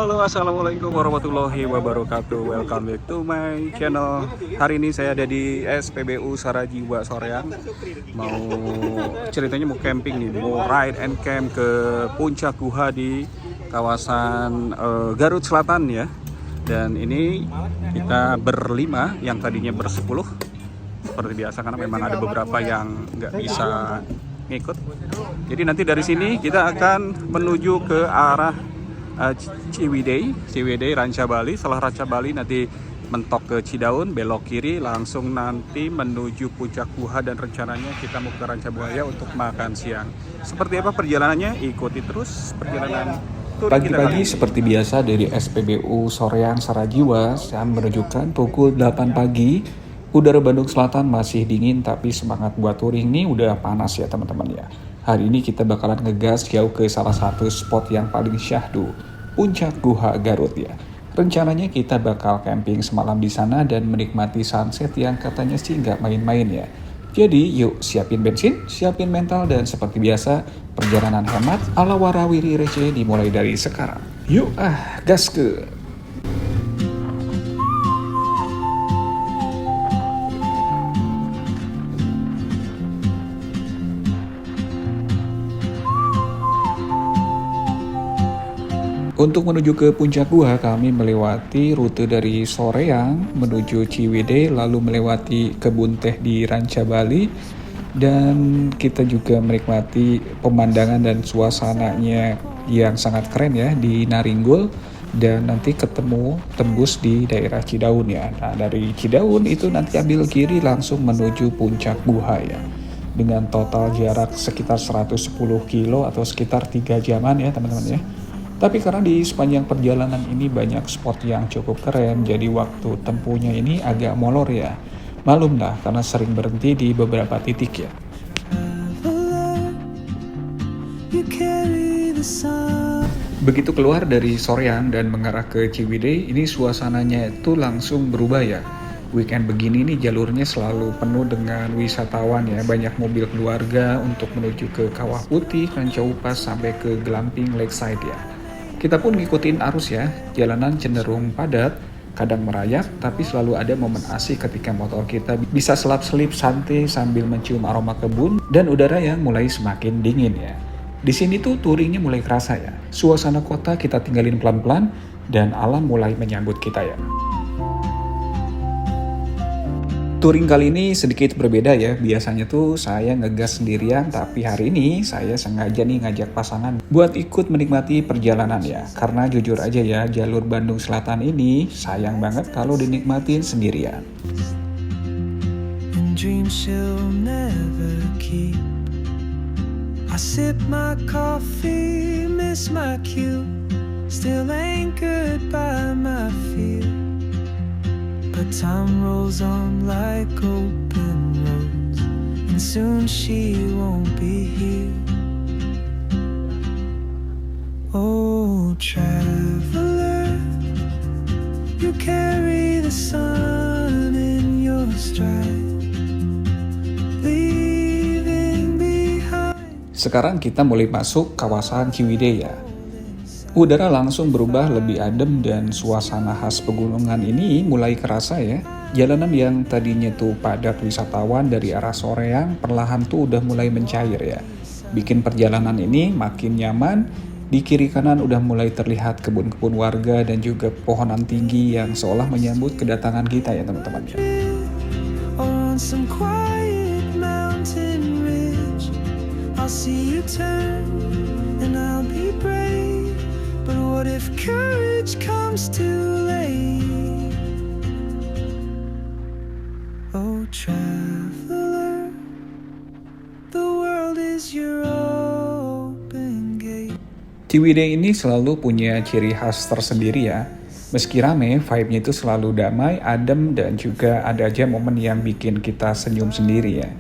Halo, assalamualaikum warahmatullahi wabarakatuh. Welcome back to my channel. Hari ini saya ada di SPBU Sarajiwa Soreang. Ceritanya mau camping nih, mau ride and camp ke puncak Guha di kawasan Garut Selatan ya. Dan ini kita berlima, yang tadinya bersepuluh seperti biasa karena memang ada beberapa yang nggak bisa ngikut. Jadi nanti dari sini kita akan menuju ke arah Ciwidey, Ranca Bali. Setelah Ranca Bali nanti mentok ke Cidaun, belok kiri langsung nanti menuju puncak Guha, dan rencananya kita mau ke Ranca Buaya untuk makan siang. Seperti apa perjalanannya? Ikuti terus perjalanan touring kita. Pagi-pagi seperti biasa dari SPBU Soreang Sarajiwa, saya menunjukkan pukul 8 pagi. Udara Bandung Selatan masih dingin, tapi semangat buat touring ini udah panas ya teman-teman ya. Hari ini kita bakalan ngegas jauh ke salah satu spot yang paling syahdu, Puncak Guha Garut ya. Rencananya kita bakal camping semalam di sana dan menikmati sunset yang katanya sih nggak main-main ya. Jadi yuk siapin bensin, siapin mental, dan seperti biasa perjalanan hemat ala warawiri receh dimulai dari sekarang. Yuk gas ke. Untuk menuju ke puncak Guha, kami melewati rute dari Soreang menuju Ciwidey, lalu melewati kebun teh di Ranca Bali, dan kita juga menikmati pemandangan dan suasananya yang sangat keren ya di Naringgul, dan nanti ketemu tembus di daerah Cidaun ya. Nah dari Cidaun itu nanti ambil kiri langsung menuju puncak Guha ya, dengan total jarak sekitar 110 kilo atau sekitar 3 jaman ya teman-teman ya. Tapi karena di sepanjang perjalanan ini banyak spot yang cukup keren, jadi waktu tempuhnya ini agak molor ya. Malum lah karena sering berhenti di beberapa titik ya. Begitu keluar dari Soreang dan mengarah ke Ciwidey, ini suasananya itu langsung berubah ya. Weekend begini nih jalurnya selalu penuh dengan wisatawan ya. Banyak mobil keluarga untuk menuju ke Kawah Putih, Ranca Upas, sampai ke Glamping Lakeside ya. Kita pun ngikutin arus ya, jalanan cenderung padat, kadang merayap, tapi selalu ada momen asik ketika motor kita bisa selap-selip santai sambil mencium aroma kebun dan udara yang mulai semakin dingin ya. Di sini tuh touringnya mulai kerasa ya, suasana kota kita tinggalin pelan-pelan dan alam mulai menyambut kita ya. Touring kali ini sedikit berbeda ya, biasanya tuh saya ngegas sendirian, tapi hari ini saya sengaja nih ngajak pasangan buat ikut menikmati perjalanan ya. Karena jujur aja ya, jalur Bandung Selatan ini sayang banget kalau dinikmatin sendirian. But time rolls on like open roads, and soon she won't be here. Oh, traveler, you carry the sun in your stride, leaving behind. Sekarang kita mulai masuk kawasan Ciwidey ya. Udara langsung berubah lebih adem dan suasana khas pegunungan ini mulai kerasa ya. Jalanan yang tadinya tuh padat wisatawan dari arah Soreang perlahan tuh udah mulai mencair ya. Bikin perjalanan ini makin nyaman. Di kiri kanan udah mulai terlihat kebun-kebun warga dan juga pohonan tinggi yang seolah menyambut kedatangan kita ya teman-teman ya. On some quiet mountain ridge, I'll see you turn and I'll be brave. But what if courage comes too late? Oh, traveler, the world is your open gate. Ciwidey ini selalu punya ciri khas tersendiri ya. Meski rame, vibe-nya itu selalu damai, adem, dan juga ada aja momen yang bikin kita senyum sendiri ya.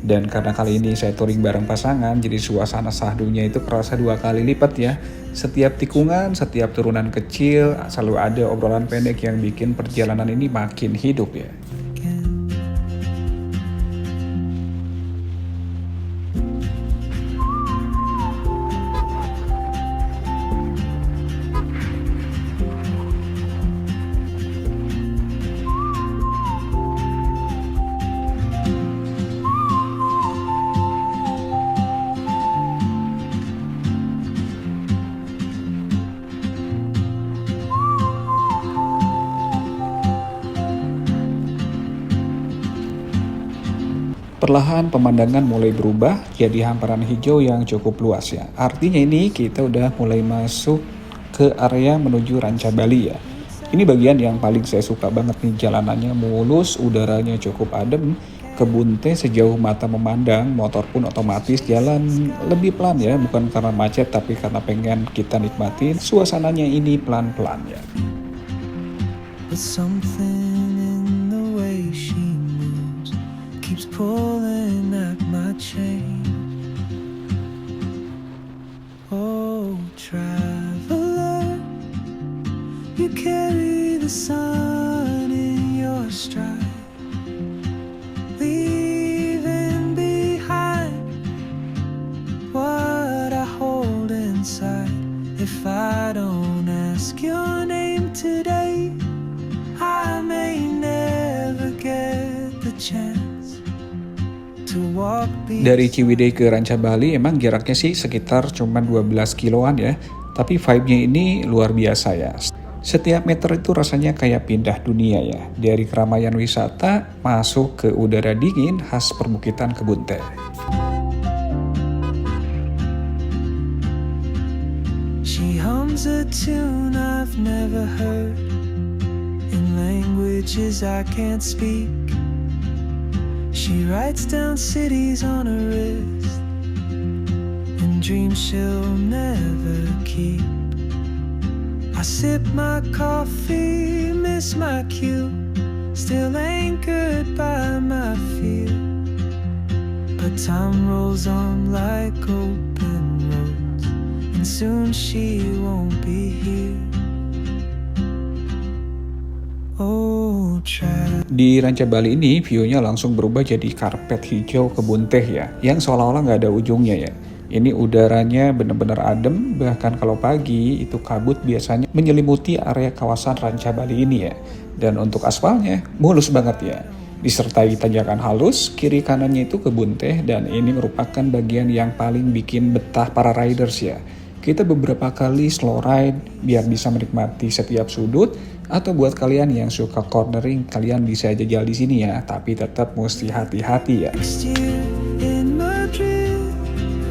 Dan karena kali ini saya touring bareng pasangan, jadi suasana sahdunya itu kerasa 2 kali lipat ya. Setiap tikungan, setiap turunan kecil, selalu ada obrolan pendek yang bikin perjalanan ini makin hidup ya. Perlahan pemandangan mulai berubah jadi hamparan hijau yang cukup luas ya. Artinya ini kita udah mulai masuk ke area menuju Ranca Bali ya. Ini bagian yang paling saya suka banget nih, jalanannya mulus, udaranya cukup adem, kebun teh sejauh mata memandang, motor pun otomatis jalan lebih pelan ya, bukan karena macet tapi karena pengen kita nikmatin suasananya ini pelan-pelan ya. But something in the way she moves keeps pulling at my chain. Oh, traveler, you carry the sun in your stride, leaving behind what I hold inside. If I don't ask your name today, I may never get the chance to walk Dari Ciwidey ke Ranca Bali emang jaraknya sih sekitar cuma 12 kiloan ya, tapi vibe-nya ini luar biasa ya. Setiap meter itu rasanya kayak pindah dunia ya, dari keramaian wisata masuk ke udara dingin khas perbukitan kebun teh. She hums a tune I've never heard in languages I can't speak. She writes down cities on her wrist and dreams she'll never keep. I sip my coffee, miss my cue, still anchored by my fear. But time rolls on like open roads, and soon she won't be here. Oh, Di Ranca Bali ini view-nya langsung berubah jadi karpet hijau kebun teh ya, yang seolah-olah nggak ada ujungnya ya. Ini udaranya benar-benar adem, bahkan kalau pagi itu kabut biasanya menyelimuti area kawasan Ranca Bali ini ya. Dan untuk aspalnya mulus banget ya, disertai tanjakan halus, kiri kanannya itu kebun teh, dan ini merupakan bagian yang paling bikin betah para riders ya. Kita beberapa kali slow ride biar bisa menikmati setiap sudut, atau buat kalian yang suka cornering, kalian bisa jajal di sini ya, tapi tetap mesti hati-hati ya. next year in Madrid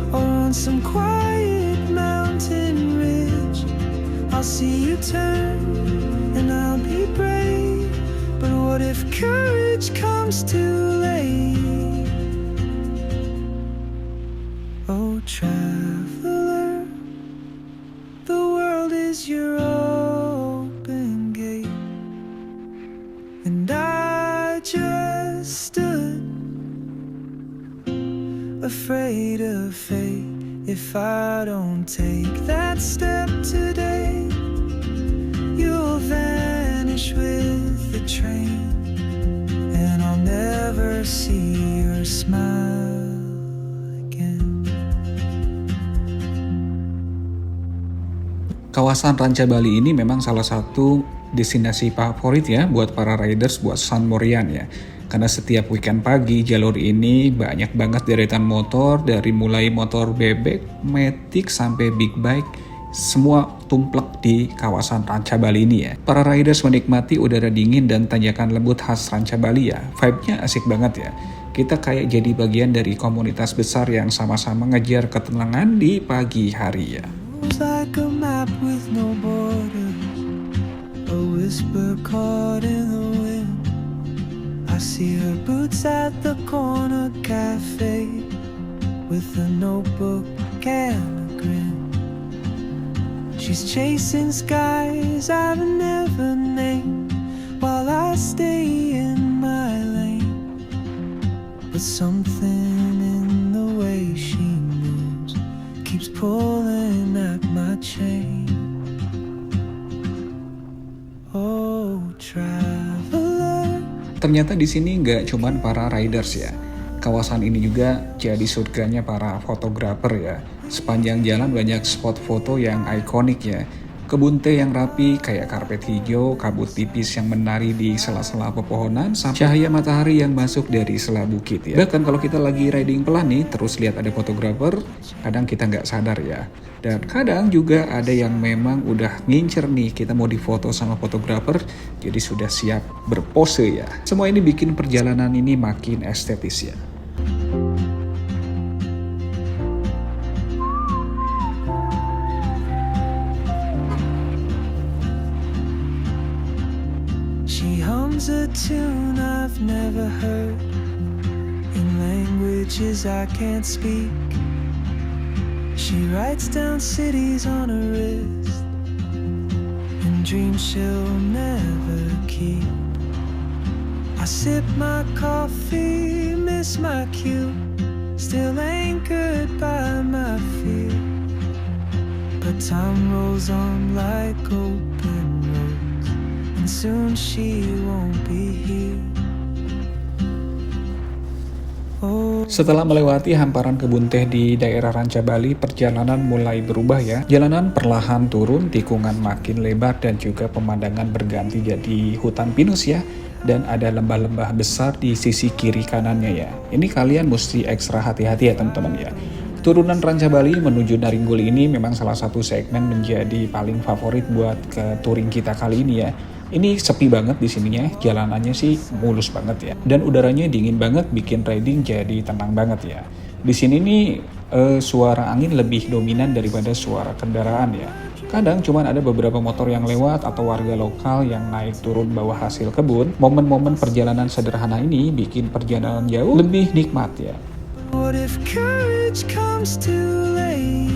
or on some quiet mountain ridge, I'll see you turn and I'll be brave. But what if courage comes too late? Oh, traveler, the world is your open gate, and I just stood afraid of fate. If I don't take that step today, you'll vanish with the train, and I'll never see your smile again. Kawasan Ranca Bali ini memang salah satu destinasi favorit ya buat para riders, buat San Morian ya. Karena setiap weekend pagi jalur ini banyak banget deretan motor, dari mulai motor bebek, matic sampai big bike, semua tumplek di kawasan Ranca Bali ini ya. Para riders menikmati udara dingin dan tanjakan lembut khas Ranca Bali ya. Vibe-nya asik banget ya. Kita kayak jadi bagian dari komunitas besar yang sama-sama ngejar ketenangan di pagi hari ya. Like a map with no borders, a whisper caught in the wind. I see her boots at the corner cafe with a notebook and a grin. She's chasing skies I've never named while I stay in my lane. But something in the way she moves keeps pulling at my chain. Oh, traveler. Ternyata di sini nggak cuman para riders ya. Kawasan ini juga jadi surganya para fotografer ya. Sepanjang jalan banyak spot foto yang ikonik ya. Kebun teh yang rapi kayak karpet hijau, kabut tipis yang menari di sela-sela pepohonan, sampai cahaya matahari yang masuk dari sela bukit ya. Bahkan kalau kita lagi riding pelan nih, terus lihat ada fotografer, kadang kita nggak sadar ya. Dan kadang juga ada yang memang udah ngincer nih, kita mau difoto sama fotografer, jadi sudah siap berpose ya. Semua ini bikin perjalanan ini makin estetis ya. tune I've never heard, in languages I can't speak. She writes down cities on her wrist, and dreams she'll never keep. I sip my coffee, miss my cue, still anchored by my fear. But time rolls on like open roads, and soon she won't be here. Oh. Setelah melewati hamparan kebun teh di daerah Ranca Bali, perjalanan mulai berubah ya. Jalanan perlahan turun, tikungan makin lebar dan juga pemandangan berganti jadi hutan pinus ya. Dan ada lembah-lembah besar di sisi kiri kanannya ya. Ini kalian mesti ekstra hati-hati ya teman-teman ya. Turunan Ranca Bali menuju Naringgul ini memang salah satu segmen menjadi paling favorit buat ke touring kita kali ini ya. Ini sepi banget di sininya, jalanannya sih mulus banget ya. Dan udaranya dingin banget, bikin riding jadi tenang banget ya. Di sini nih suara angin lebih dominan daripada suara kendaraan ya. Kadang cuman ada beberapa motor yang lewat atau warga lokal yang naik turun bawa hasil kebun. Momen-momen perjalanan sederhana ini bikin perjalanan jauh lebih nikmat ya. What if courage comes too late?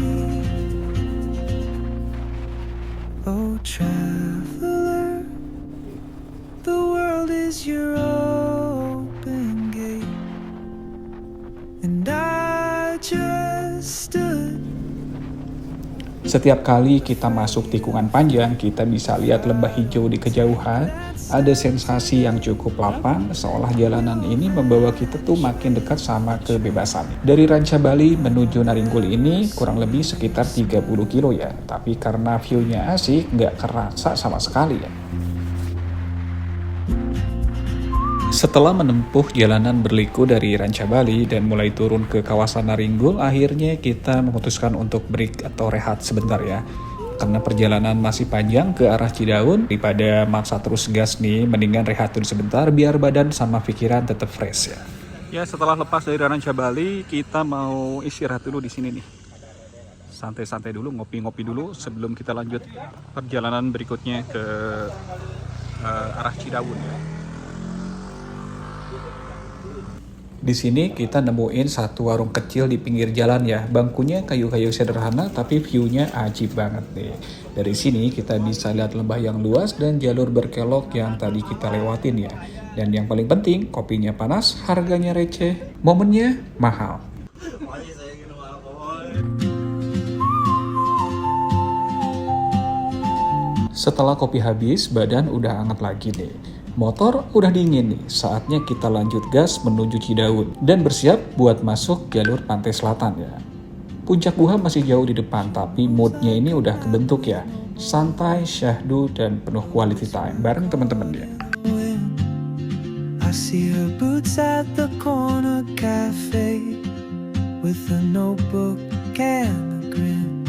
Oh, traveler, the world is your open gate, and I just stood. Setiap kali kita masuk tikungan panjang, kita bisa lihat lembah hijau di kejauhan. Ada sensasi yang cukup lapang, seolah jalanan ini membawa kita tuh makin dekat sama kebebasan. Dari Ranca Bali menuju Naringgul ini kurang lebih sekitar 30 kilo ya. Tapi karena view-nya asik, nggak kerasa sama sekali ya. Setelah menempuh jalanan berliku dari Ranca Bali dan mulai turun ke kawasan Naringgul, akhirnya kita memutuskan untuk break atau rehat sebentar ya. Karena perjalanan masih panjang ke arah Cidaun, daripada maksa terus gas nih, mendingan rehat dulu sebentar biar badan sama pikiran tetap fresh ya. Ya, setelah lepas dari Ranca Bali, kita mau istirahat dulu di sini nih. Santai-santai dulu, ngopi-ngopi dulu sebelum kita lanjut perjalanan berikutnya ke arah Cidaun ya. Di sini kita nemuin satu warung kecil di pinggir jalan ya. Bangkunya kayu-kayu sederhana tapi view-nya ajib banget nih. Dari sini kita bisa lihat lembah yang luas dan jalur berkelok yang tadi kita lewatin ya. Dan yang paling penting, kopinya panas, harganya receh, momennya mahal. Setelah kopi habis, badan udah hangat lagi nih. Motor udah dingin nih, saatnya kita lanjut gas menuju Cidaun dan bersiap buat masuk jalur pantai selatan ya. Puncak Guha masih jauh di depan, tapi moodnya ini udah kebentuk ya. Santai, syahdu, dan penuh quality time bareng teman-teman ya. I see her boots at the corner cafe with a notebook and a grin.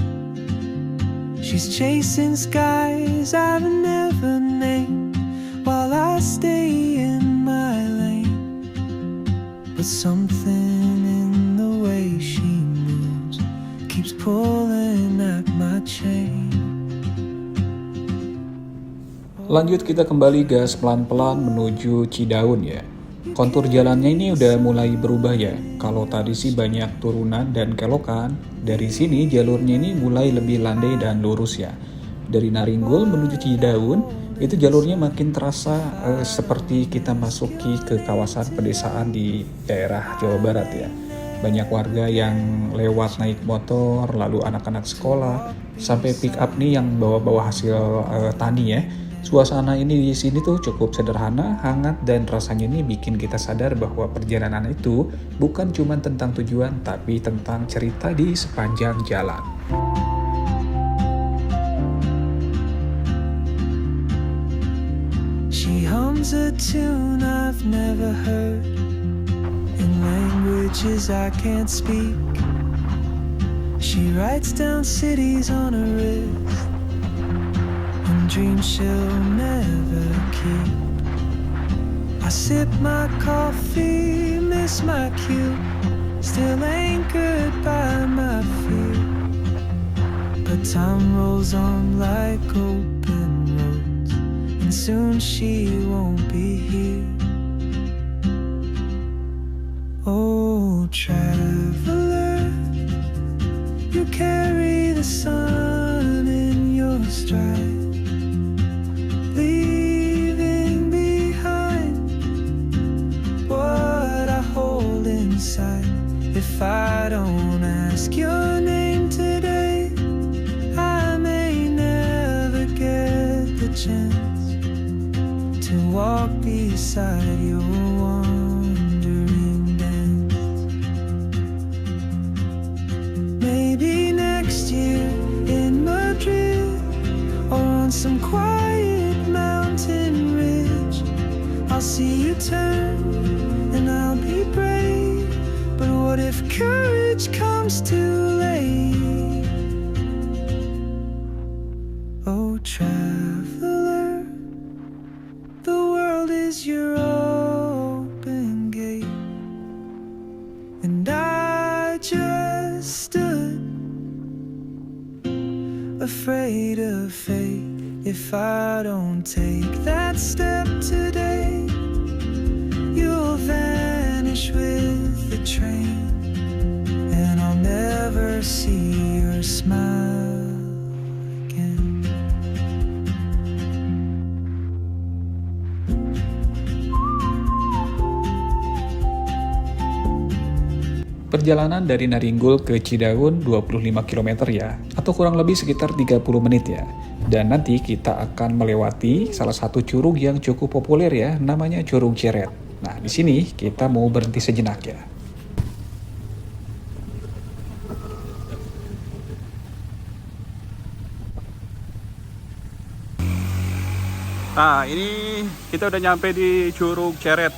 She's chasing skies I've never named, while I stay in my lane. But something in the way she moves keeps pulling at my chain. Lanjut kita kembali gas pelan-pelan menuju Cidaun ya. Kontur jalannya ini udah mulai berubah ya. Kalau tadi sih banyak turunan dan kelokan, dari sini jalurnya ini mulai lebih landai dan lurus ya. Dari Naringgul menuju Cidaun, itu jalurnya makin terasa seperti kita masuki ke kawasan pedesaan di daerah Jawa Barat ya. Banyak warga yang lewat naik motor, lalu anak-anak sekolah, sampai pick up nih yang bawa-bawa hasil tani ya. Suasana ini di sini tuh cukup sederhana, hangat, dan rasanya ini bikin kita sadar bahwa perjalanan itu bukan cuma tentang tujuan, tapi tentang cerita di sepanjang jalan. She hums a tune I've never heard in languages I can't speak. She writes down cities on her wrist and dreams she'll never keep. I sip my coffee, miss my cue, still anchored by my fear. But time rolls on like open roads, and soon she won't be here. Oh, traveler, you carry the sun in your stride, leaving behind what I hold inside. If I don't ask your name today, I may never get the chance to walk beside your wandering dance. Maybe next year in Madrid, or on some quiet mountain ridge, I'll see you turn and I'll be brave. But what if courage comes too late? Oh, traveler, the world is your open gate, and I just stood afraid of fate. If I don't take that step today, you'll vanish with the train, and I'll never see your smile again. Perjalanan dari Naringgul ke Cidaun 25 km ya, atau kurang lebih sekitar 30 menit ya. Dan nanti kita akan melewati salah satu curug yang cukup populer ya, namanya Curug Ceret. Nah, di sini kita mau berhenti sejenak ya. Nah, ini kita udah nyampe di Curug Ceret.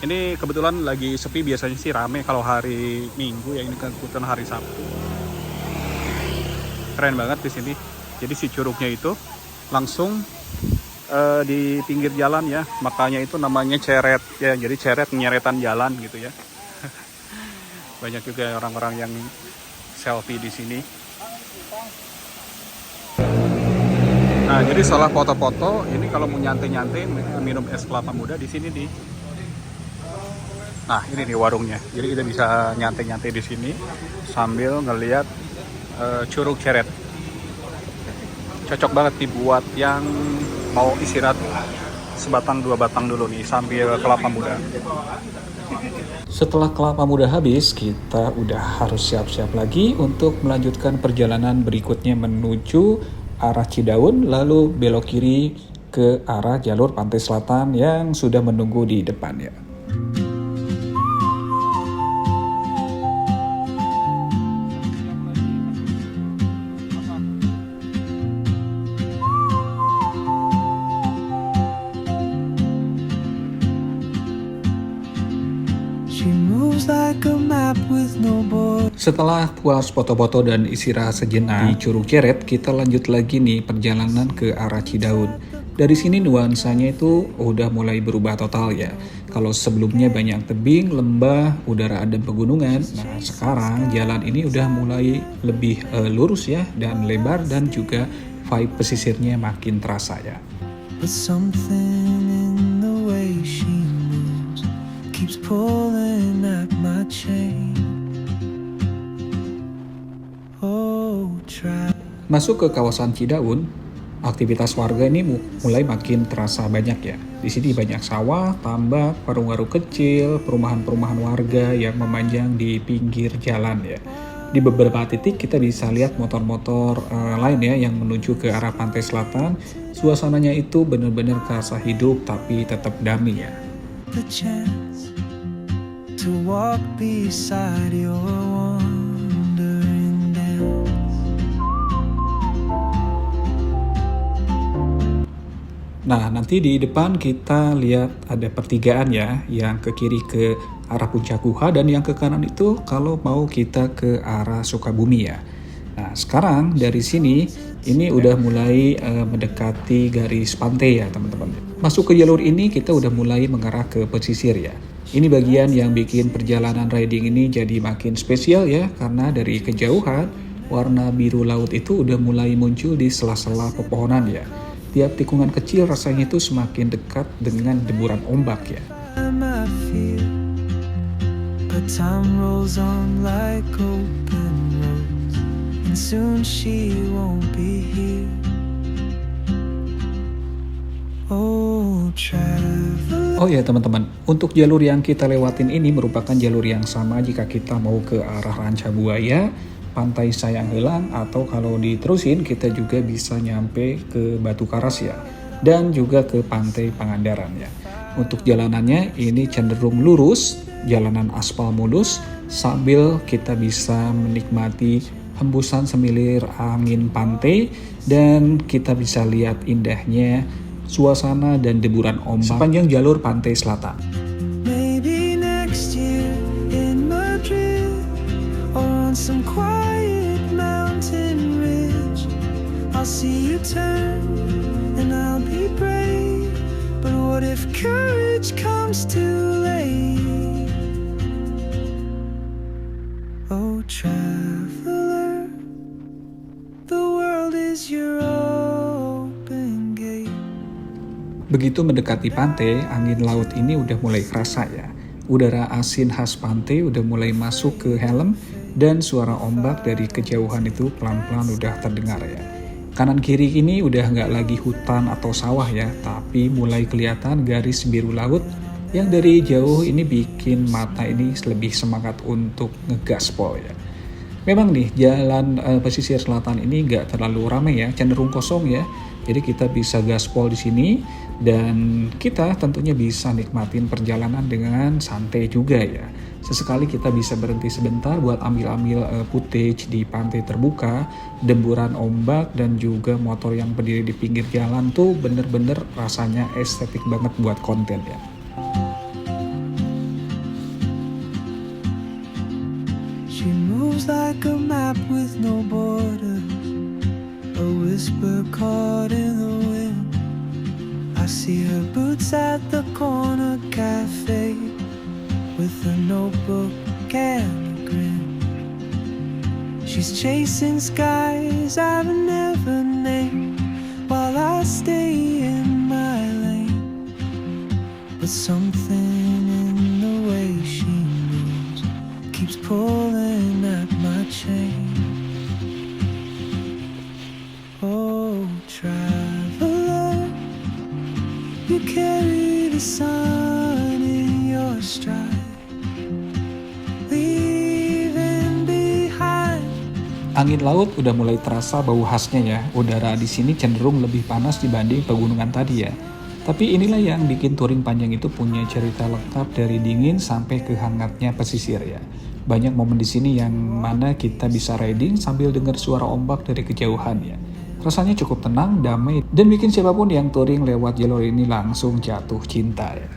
Ini kebetulan lagi sepi, biasanya sih rame kalau hari Minggu ya, ini kan kebetulan hari Sabtu. Keren banget di sini. Jadi si curugnya itu langsung di pinggir jalan ya, makanya itu namanya Ceret ya. Jadi Ceret nyeretan jalan gitu ya. Banyak juga orang-orang yang selfie di sini. Nah, jadi setelah foto-foto, ini kalau mau nyantai-nyantai minum es kelapa muda di sini di. Nah, ini nih warungnya. Jadi kita bisa nyantai-nyantai di sini sambil ngelihat Curug Ceret. Cocok banget dibuat yang mau istirahat sebatang dua batang dulu nih sambil kelapa muda. Setelah kelapa muda habis, kita udah harus siap-siap lagi untuk melanjutkan perjalanan berikutnya menuju arah Cidaun, lalu belok kiri ke arah jalur pantai selatan yang sudah menunggu di depan ya. Setelah puas foto-foto dan istirahat sejenak di Curug Ceret, kita lanjut lagi nih perjalanan ke arah Cidaun. Dari sini nuansanya itu udah mulai berubah total ya. Kalau sebelumnya banyak tebing, lembah, udara adem pegunungan, nah sekarang jalan ini udah mulai lebih lurus ya, dan lebar, dan juga vibe pesisirnya makin terasa ya. But something in the way she moves keeps pulling at my chain. Masuk ke kawasan Cidaun, aktivitas warga ini mulai makin terasa banyak ya. Di sini banyak sawah, tambak, warung-warung kecil, perumahan-perumahan warga yang memanjang di pinggir jalan ya. Di beberapa titik kita bisa lihat motor-motor lain ya yang menuju ke arah pantai selatan. Suasananya itu benar-benar terasa hidup tapi tetap damai ya. The chance to walk beside your wandering dance. Nah, nanti di depan kita lihat ada pertigaan ya, yang ke kiri ke arah Puncak Guha, dan yang ke kanan itu kalau mau kita ke arah Sukabumi ya. Nah, sekarang dari sini ini udah mulai mendekati garis pantai ya teman-teman. Masuk ke jalur ini kita udah mulai mengarah ke pesisir ya. Ini bagian yang bikin perjalanan riding ini jadi makin spesial ya, karena dari kejauhan warna biru laut itu udah mulai muncul di sela-sela pepohonan ya. Tiap tikungan kecil rasanya itu semakin dekat dengan deburan ombak ya. I feel, but time rolls on like open roads, and soon she won't be here. Oh, travel. Oh ya teman-teman, untuk jalur yang kita lewatin ini merupakan jalur yang sama jika kita mau ke arah Ranca Buaya, Pantai Sayang Heulang, atau kalau diterusin kita juga bisa nyampe ke Batu Karas ya, dan juga ke Pantai Pangandaran ya. Untuk jalanannya ini cenderung lurus, jalanan aspal mulus, sambil kita bisa menikmati hembusan semilir angin pantai, dan kita bisa lihat indahnya suasana dan deburan ombak sepanjang jalur pantai selatan. Maybe next year in Madrid, or on some quiet mountain ridge, I'll see you turn and I'll be brave. But what if courage comes too late? Oh, traveler, the world is your open gate. Begitu mendekati pantai, angin laut ini udah mulai kerasa ya. Udara asin khas pantai udah mulai masuk ke helm, dan suara ombak dari kejauhan itu pelan-pelan udah terdengar ya. Kanan kiri ini udah nggak lagi hutan atau sawah ya, tapi mulai kelihatan garis biru laut yang dari jauh ini bikin mata ini lebih semangat untuk ngegaspol ya. Memang nih jalan pesisir selatan ini nggak terlalu ramai ya, cenderung kosong ya. Jadi kita bisa gaspol di sini, dan kita tentunya bisa nikmatin perjalanan dengan santai juga ya. Sesekali kita bisa berhenti sebentar buat ambil-ambil footage di pantai terbuka, deburan ombak, dan juga motor yang berdiri di pinggir jalan tuh bener-bener rasanya estetik banget buat konten ya. She moves like a map with no borders, a whisper caught in the wind. I see her boots at the corner cafe, with a notebook and a grin. She's chasing skies I've never named, while I stay in my lane. But something in the way she moves keeps pulling at my chain. Oh, traveler, you carry the sun in your stride, leaving behind. Angin laut udah mulai terasa bau khasnya ya. Udara di sini cenderung lebih panas dibanding pegunungan tadi ya. Tapi inilah yang bikin touring panjang itu punya cerita lengkap dari dingin sampai ke hangatnya pesisir ya. Banyak momen di sini yang mana kita bisa riding sambil dengar suara ombak dari kejauhan ya. Rasanya cukup tenang, damai, dan bikin siapapun yang touring lewat jalur ini langsung jatuh cinta ya.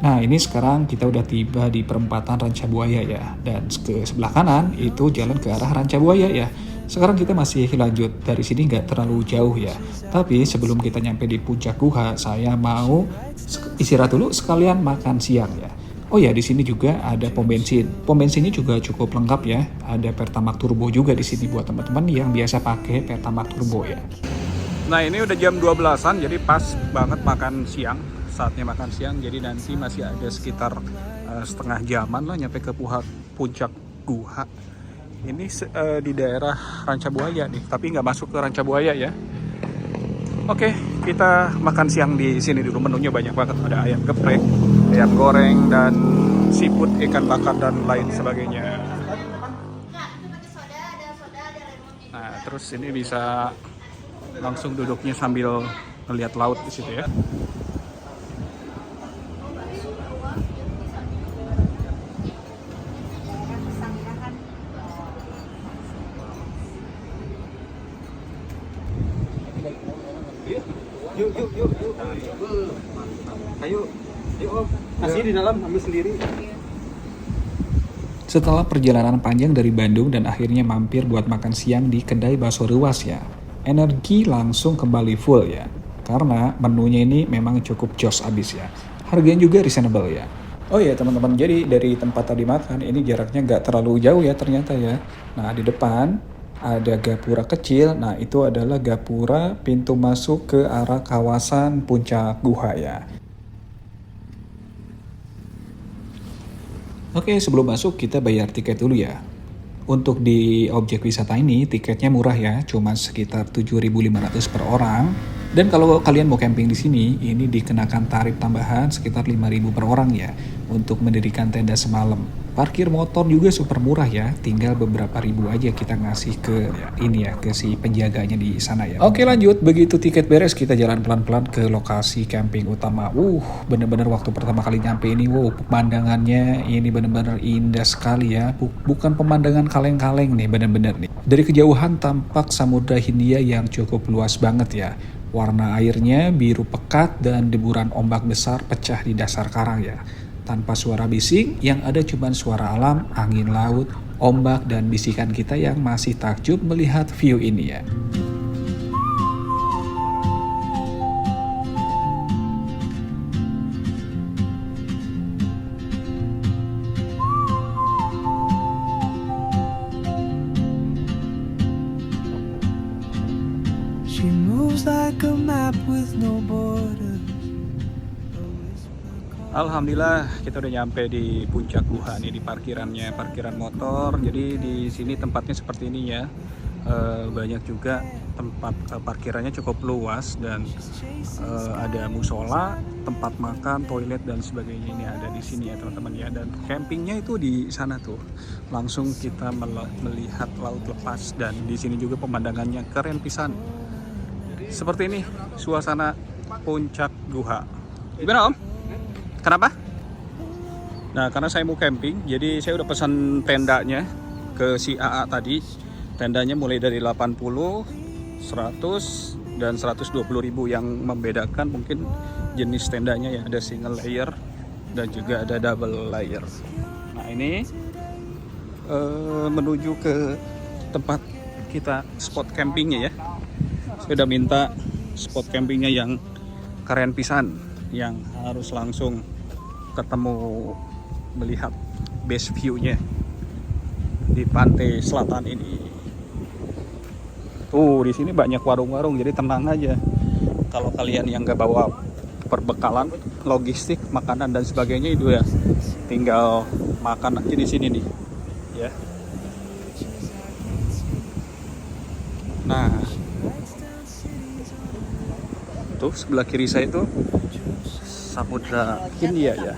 Nah ini sekarang kita udah tiba di perempatan Ranca Buaya ya. Dan ke sebelah kanan itu jalan ke arah Ranca Buaya ya. Sekarang kita masih lanjut, dari sini nggak terlalu jauh ya. Tapi sebelum kita nyampe di puncak Guha, saya mau istirahat dulu sekalian makan siang ya. Oh ya, di sini juga ada pom bensin. Pom bensinnya juga cukup lengkap ya. Ada Pertamax Turbo juga di sini buat teman-teman yang biasa pakai Pertamax Turbo ya. Nah ini udah jam 12-an, jadi pas banget makan siang. Saatnya makan siang, jadi nanti masih ada sekitar setengah jaman lah nyampe ke puncak Guha. Ini di daerah Ranca Buaya nih, tapi nggak masuk ke Ranca Buaya ya. Oke, kita makan siang di sini dulu. Menunya banyak banget, ada ayam geprek, ayam goreng, dan seafood, ikan bakar, dan lain sebagainya. Nah, terus ini bisa langsung duduknya sambil melihat laut di situ ya. Yuk. Ayo Om. Nasi di dalam, ambil sendiri. Setelah perjalanan panjang dari Bandung dan akhirnya mampir buat makan siang di kedai bakso Rewas ya, energi langsung kembali full ya. Karena menunya ini memang cukup jos abis ya. Harganya juga reasonable ya. Oh iya teman-teman, jadi dari tempat tadi makan ini jaraknya nggak terlalu jauh ya ternyata ya. Nah di depan ada gapura kecil, nah itu adalah gapura pintu masuk ke arah kawasan puncak guha ya. Oke, sebelum masuk kita bayar tiket dulu ya. Untuk di objek wisata ini tiketnya murah ya, cuma sekitar 7.500 per orang. Dan kalau kalian mau camping di sini, ini dikenakan tarif tambahan sekitar 5.000 per orang ya untuk mendirikan tenda semalam. Parkir motor juga super murah ya, tinggal beberapa ribu aja kita ngasih ke ini ya, ke si penjaganya di sana ya. Oke lanjut, begitu tiket beres kita jalan pelan-pelan ke lokasi camping utama. Bener-bener waktu pertama kali nyampe ini, pemandangannya ini bener-bener indah sekali ya. Bukan pemandangan kaleng-kaleng nih, bener-bener nih. Dari kejauhan tampak Samudra Hindia yang cukup luas banget ya. Warna airnya biru pekat dan deburan ombak besar pecah di dasar karang ya. Tanpa suara bising, yang ada cuma suara alam, angin laut, ombak, dan bisikan kita yang masih takjub melihat view ini ya. She moves like a map with no border. Alhamdulillah kita udah nyampe di puncak guha nih, di parkirannya, parkiran motor. Jadi di sini tempatnya seperti ini ya. Banyak juga tempat parkirannya cukup luas dan ada musola, tempat makan, toilet dan sebagainya ini ada di sini ya teman-teman ya. Dan campingnya itu di sana tuh. Langsung kita melihat laut lepas dan di sini juga pemandangannya keren pisan. Seperti ini suasana puncak guha. Gimana Om? Kenapa? Nah karena saya mau camping, jadi saya udah pesan tendanya ke si AA tadi. Tendanya mulai dari 80, 100, dan 120.000. Yang membedakan mungkin jenis tendanya ya, ada single layer dan juga ada double layer. Nah ini menuju ke tempat kita spot campingnya ya. Saya udah minta spot campingnya yang keren pisan, yang harus langsung ketemu melihat best view-nya di pantai selatan ini. Tuh di sini banyak warung-warung, jadi tenang aja. Kalau kalian yang nggak bawa perbekalan, logistik, makanan dan sebagainya itu ya, tinggal makan aja di sini nih, ya. Nah, tuh sebelah kiri saya itu Samudra Hindia ya.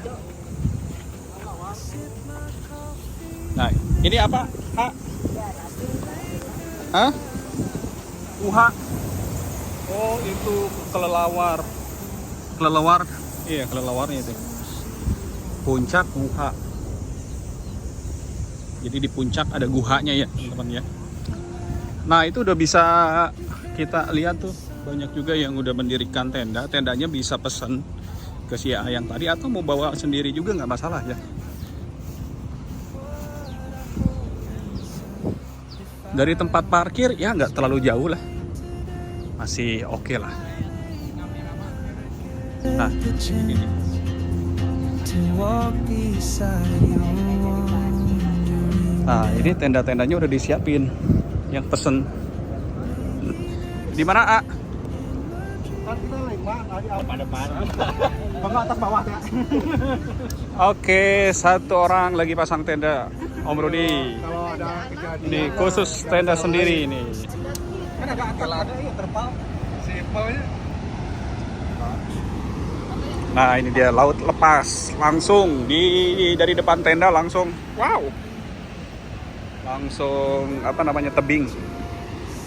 Nah, ini apa? Hah? Guha. Oh, itu kelelawar. Kelelawar. Iya, kelelawarnya itu. Puncak guha. Jadi di puncak ada guhanya ya, teman-teman ya. Nah, itu udah bisa kita lihat tuh. Banyak juga yang udah mendirikan tenda. Tendanya bisa pesen ke si AA yang tadi atau mau bawa sendiri juga nggak masalah ya. Dari tempat parkir ya nggak terlalu jauh lah, masih oke lah. Nah ini nih. Nah ini tenda-tendanya udah disiapin yang pesen. Di mana A? Oke, satu orang lagi pasang tenda, Om Rudi. Ini khusus tenda sendiri ini. Nah ini dia laut lepas, langsung dari depan tenda langsung, wow, langsung apa namanya tebing,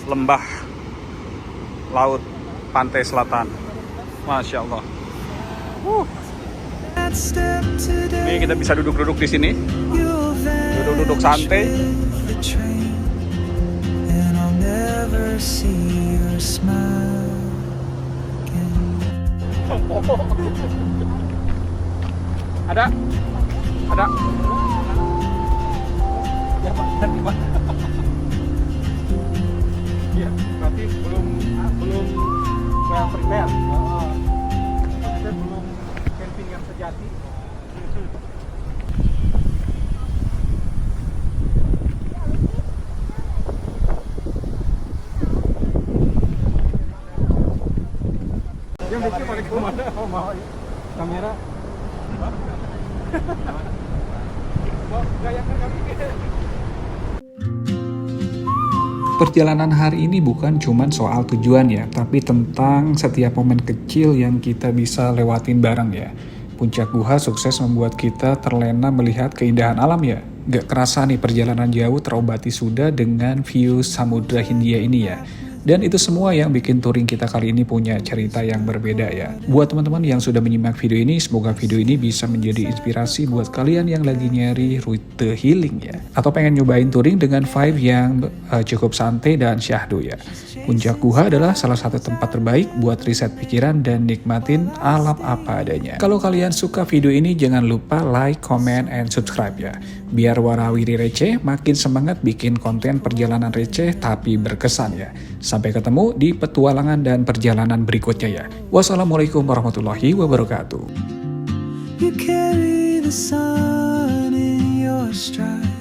lembah, laut, pantai selatan. Masya Allah. Ini kita bisa duduk-duduk di sini, duduk-duduk santai. Ada. Ya Pak, nanti Pak. Iya, berarti belum prepare. Kita belum camping yang sejati. kamera. Perjalanan hari ini bukan cuman soal tujuan ya, tapi tentang setiap momen kecil yang kita bisa lewatin bareng ya. Puncak Guha sukses membuat kita terlena melihat keindahan alam ya. Gak kerasa nih perjalanan jauh terobati sudah dengan view Samudra Hindia ini ya. Dan itu semua yang bikin touring kita kali ini punya cerita yang berbeda ya. Buat teman-teman yang sudah menyimak video ini, semoga video ini bisa menjadi inspirasi buat kalian yang lagi nyari rute healing ya. Atau pengen nyobain touring dengan vibe yang cukup santai dan syahdu ya. Puncak Guha adalah salah satu tempat terbaik buat riset pikiran dan nikmatin alam apa adanya. Kalau kalian suka video ini, jangan lupa like, comment, and subscribe ya. Biar Warawiri Receh makin semangat bikin konten perjalanan receh tapi berkesan ya. Sampai ketemu di petualangan dan perjalanan berikutnya ya. Wassalamualaikum warahmatullahi wabarakatuh. You carry the sun in your stride.